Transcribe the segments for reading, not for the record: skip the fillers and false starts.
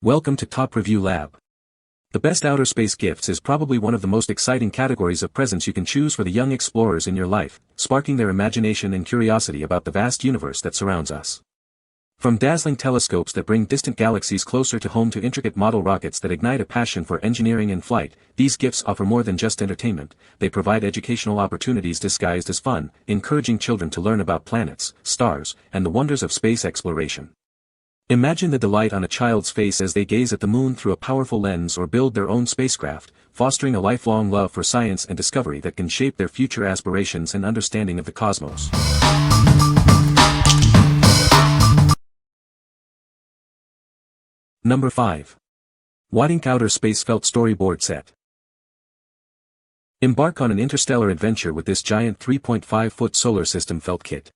Welcome to Top Review Lab. The best Outerspace Gifts is probably one of the most exciting categories of presents you can choose for the young explorers in your life, sparking their imagination and curiosity about the vast universe that surrounds us. From dazzling telescopes that bring distant galaxies closer to home to intricate model rockets that ignite a passion for engineering and flight, these gifts offer more than just entertainment. They provide educational opportunities disguised as fun, encouraging children to learn about planets, stars, and the wonders of space exploration. Imagine the delight on a child's face as they gaze at the moon through a powerful lens or build their own spacecraft, fostering a lifelong love for science and discovery that can shape their future aspirations and understanding of the cosmos. Number 5. WATINC Outerspace Felt Storyboard Set. Embark on an interstellar adventure with this giant 3.5-foot solar system felt kit.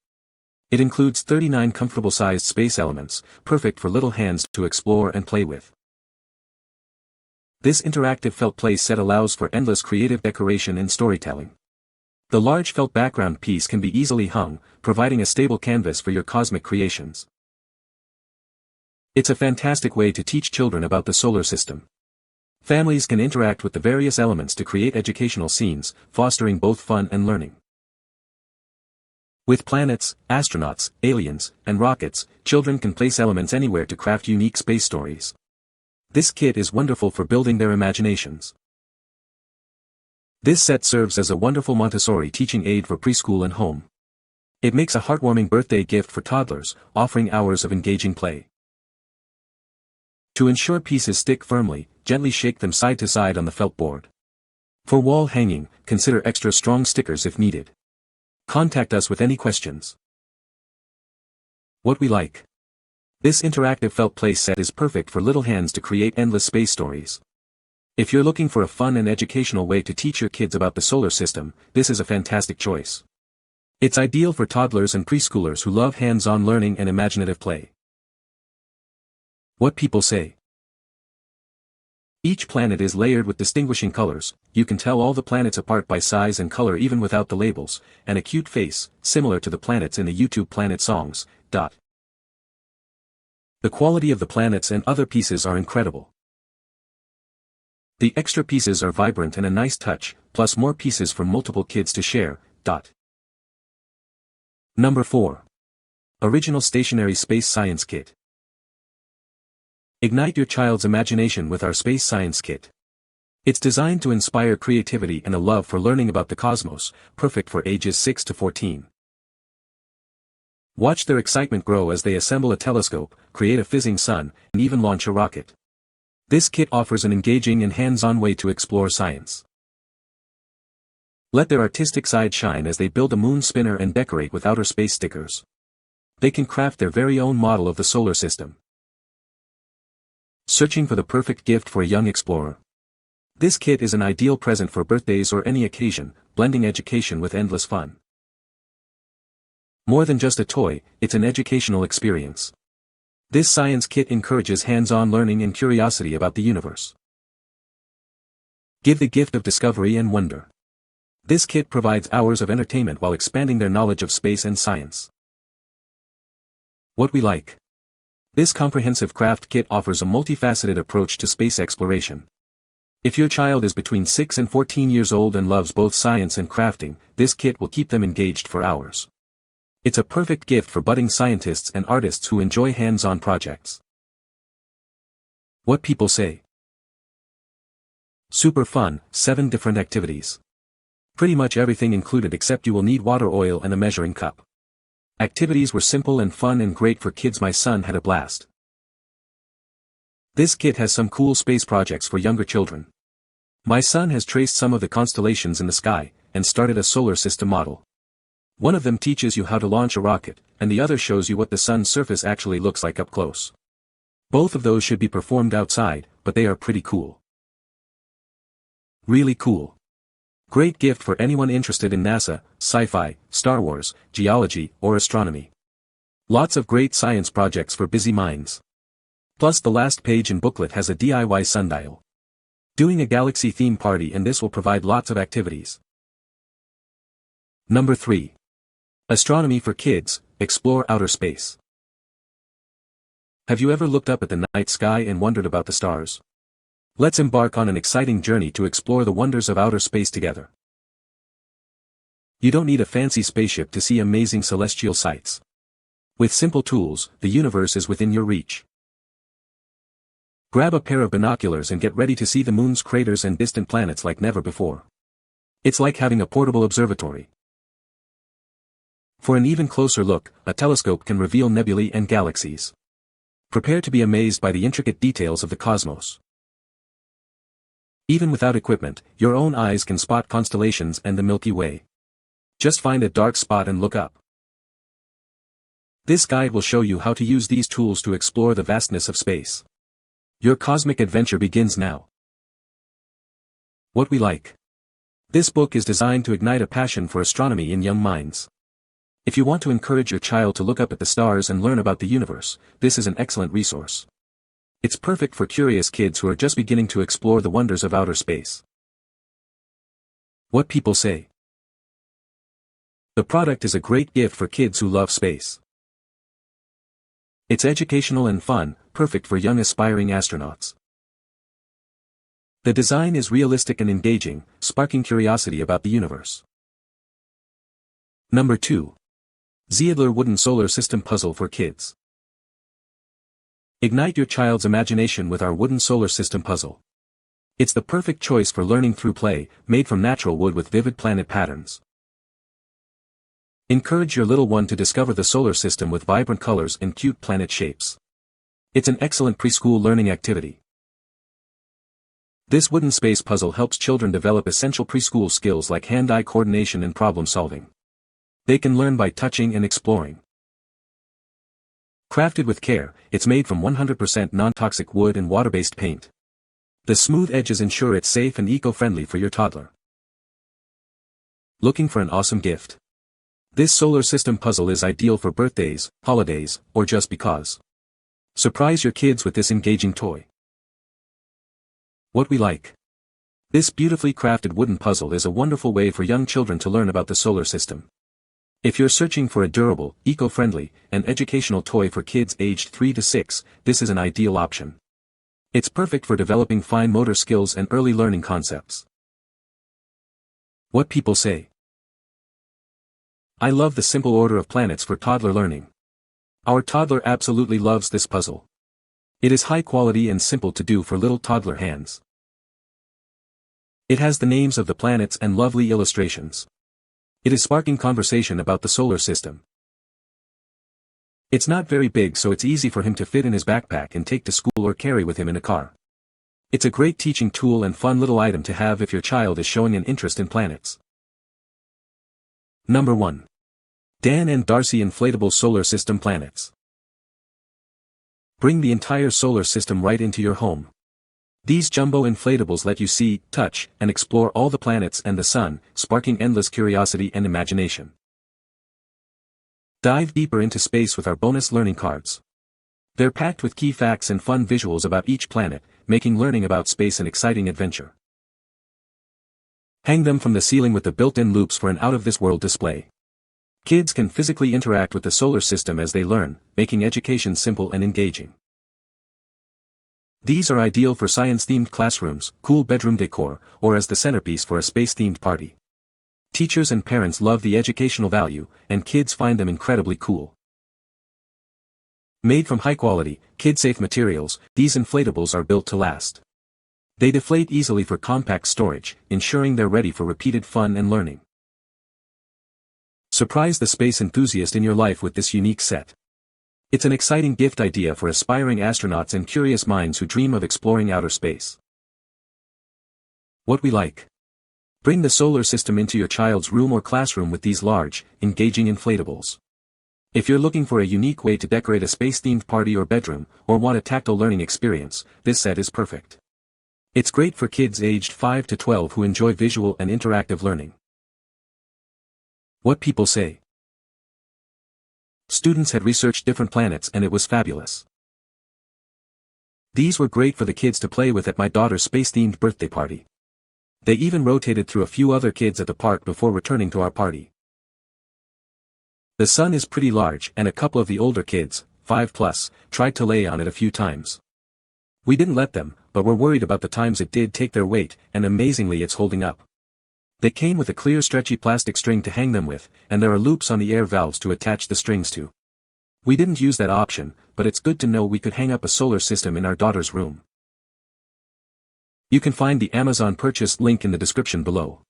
It includes 39 comfortable-sized space elements, perfect for little hands to explore and play with. This interactive felt play set allows for endless creative decoration and storytelling. The large felt background piece can be easily hung, providing a stable canvas for your cosmic creations. It's a fantastic way to teach children about the solar system. Families can interact with the various elements to create educational scenes, fostering both fun and learning. With planets, astronauts, aliens, and rockets, children can place elements anywhere to craft unique space stories. This kit is wonderful for building their imaginations. This set serves as a wonderful Montessori teaching aid for preschool and home. It makes a heartwarming birthday gift for toddlers, offering hours of engaging play. To ensure pieces stick firmly, gently shake them side to side on the felt board. For wall hanging, consider extra strong stickers if needed. Contact us with any questions. What we like. This interactive felt play set is perfect for little hands to create endless space stories. If you're looking for a fun and educational way to teach your kids about the solar system, this is a fantastic choice. It's ideal for toddlers and preschoolers who love hands-on learning and imaginative play. What people say. Each planet is layered with distinguishing colors. You can tell all the planets apart by size and color even without the labels, and a cute face, similar to the planets in the YouTube Planet songs. The quality of the planets and other pieces are incredible. The extra pieces are vibrant and a nice touch, plus more pieces for multiple kids to share. Number 4. Original Stationery Space Science Kit. Ignite your child's imagination with our Space Science Kit. It's designed to inspire creativity and a love for learning about the cosmos, perfect for ages 6 to 14. Watch their excitement grow as they assemble a telescope, create a fizzing sun, and even launch a rocket. This kit offers an engaging and hands-on way to explore science. Let their artistic side shine as they build a moon spinner and decorate with outer space stickers. They can craft their very own model of the solar system. Searching for the perfect gift for a young explorer. This kit is an ideal present for birthdays or any occasion, blending education with endless fun. More than just a toy, it's an educational experience. This science kit encourages hands-on learning and curiosity about the universe. Give the gift of discovery and wonder. This kit provides hours of entertainment while expanding their knowledge of space and science. What we like. This comprehensive craft kit offers a multifaceted approach to space exploration. If your child is between 6 and 14 years old and loves both science and crafting, this kit will keep them engaged for hours. It's a perfect gift for budding scientists and artists who enjoy hands-on projects. What people say. Super fun, 7 different activities. Pretty much everything included except you will need water, oil and a measuring cup. Activities were simple and fun and great for kids. My son had a blast. This kit has some cool space projects for younger children. My son has traced some of the constellations in the sky, and started a solar system model. One of them teaches you how to launch a rocket, and the other shows you what the sun's surface actually looks like up close. Both of those should be performed outside, but they are pretty cool. Really cool. Great gift for anyone interested in NASA, sci-fi, Star Wars, geology, or astronomy. Lots of great science projects for busy minds. Plus the last page in booklet has a DIY sundial. Doing a galaxy theme party, and this will provide lots of activities. Number 3. Astronomy for kids, explore outer space. Have you ever looked up at the night sky and wondered about the stars? Let's embark on an exciting journey to explore the wonders of outer space together. You don't need a fancy spaceship to see amazing celestial sights. With simple tools, the universe is within your reach. Grab a pair of binoculars and get ready to see the moon's craters and distant planets like never before. It's like having a portable observatory. For an even closer look, a telescope can reveal nebulae and galaxies. Prepare to be amazed by the intricate details of the cosmos. Even without equipment, your own eyes can spot constellations and the Milky Way. Just find a dark spot and look up. This guide will show you how to use these tools to explore the vastness of space. Your cosmic adventure begins now. What we like. This book is designed to ignite a passion for astronomy in young minds. If you want to encourage your child to look up at the stars and learn about the universe, this is an excellent resource. It's perfect for curious kids who are just beginning to explore the wonders of outer space. What people say. The product is a great gift for kids who love space. It's educational and fun, perfect for young aspiring astronauts. The design is realistic and engaging, sparking curiosity about the universe. Number 2. Zeoddler Wooden Solar System Puzzle for Kids. Ignite your child's imagination with our wooden solar system puzzle. It's the perfect choice for learning through play, made from natural wood with vivid planet patterns. Encourage your little one to discover the solar system with vibrant colors and cute planet shapes. It's an excellent preschool learning activity. This wooden space puzzle helps children develop essential preschool skills like hand-eye coordination and problem solving. They can learn by touching and exploring. Crafted with care, it's made from 100% non-toxic wood and water-based paint. The smooth edges ensure it's safe and eco-friendly for your toddler. Looking for an awesome gift? This solar system puzzle is ideal for birthdays, holidays, or just because. Surprise your kids with this engaging toy. What we like. This beautifully crafted wooden puzzle is a wonderful way for young children to learn about the solar system. If you're searching for a durable, eco-friendly, and educational toy for kids aged 3 to 6, this is an ideal option. It's perfect for developing fine motor skills and early learning concepts. What people say. I love the simple order of planets for toddler learning. Our toddler absolutely loves this puzzle. It is high quality and simple to do for little toddler hands. It has the names of the planets and lovely illustrations. It is sparking conversation about the solar system. It's not very big, so it's easy for him to fit in his backpack and take to school or carry with him in a car. It's a great teaching tool and fun little item to have if your child is showing an interest in planets. Number 1. Dan&Darci Inflatable Solar System Planets. Bring the entire solar system right into your home. These jumbo inflatables let you see, touch, and explore all the planets and the sun, sparking endless curiosity and imagination. Dive deeper into space with our bonus learning cards. They're packed with key facts and fun visuals about each planet, making learning about space an exciting adventure. Hang them from the ceiling with the built-in loops for an out-of-this-world display. Kids can physically interact with the solar system as they learn, making education simple and engaging. These are ideal for science-themed classrooms, cool bedroom decor, or as the centerpiece for a space-themed party. Teachers and parents love the educational value, and kids find them incredibly cool. Made from high-quality, kid-safe materials, these inflatables are built to last. They deflate easily for compact storage, ensuring they're ready for repeated fun and learning. Surprise the space enthusiast in your life with this unique set. It's an exciting gift idea for aspiring astronauts and curious minds who dream of exploring outer space. What we like. Bring the solar system into your child's room or classroom with these large, engaging inflatables. If you're looking for a unique way to decorate a space-themed party or bedroom, or want a tactile learning experience, this set is perfect. It's great for kids aged 5 to 12 who enjoy visual and interactive learning. What people say. Students had researched different planets and it was fabulous. These were great for the kids to play with at my daughter's space-themed birthday party. They even rotated through a few other kids at the park before returning to our party. The sun is pretty large and a couple of the older kids, 5+, tried to lay on it a few times. We didn't let them, but we're worried about the times it did take their weight, and amazingly it's holding up. They came with a clear stretchy plastic string to hang them with, and there are loops on the air valves to attach the strings to. We didn't use that option, but it's good to know we could hang up a solar system in our daughter's room. You can find the Amazon purchase link in the description below.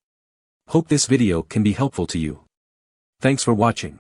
Hope this video can be helpful to you. Thanks for watching.